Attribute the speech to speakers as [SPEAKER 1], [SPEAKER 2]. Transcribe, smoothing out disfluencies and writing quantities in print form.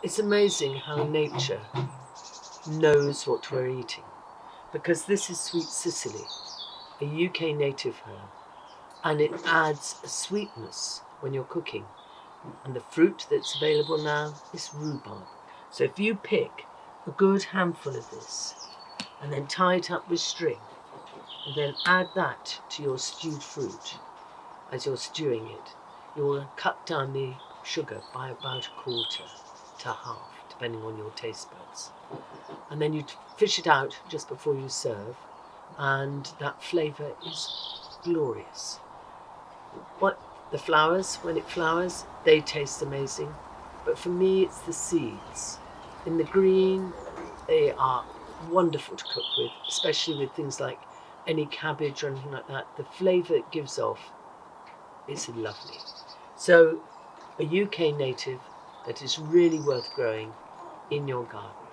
[SPEAKER 1] It's amazing how nature knows what we're eating, because this is Sweet Cicley, a UK native herb, and it adds a sweetness when you're cooking. And the fruit that's available now is rhubarb. So if you pick a good handful of this and then tie it up with string and then add that to your stewed fruit as you're stewing it, you'll cut down the sugar by about a quarter to half, depending on your taste buds. And then you fish it out just before you serve, and that flavour is glorious. The flowers, when it flowers, they taste amazing. But for me, it's the seeds. In the green, they are wonderful to cook with, especially with things like any cabbage or anything like that. The flavour it gives off is lovely. So, a UK native that is really worth growing in your garden.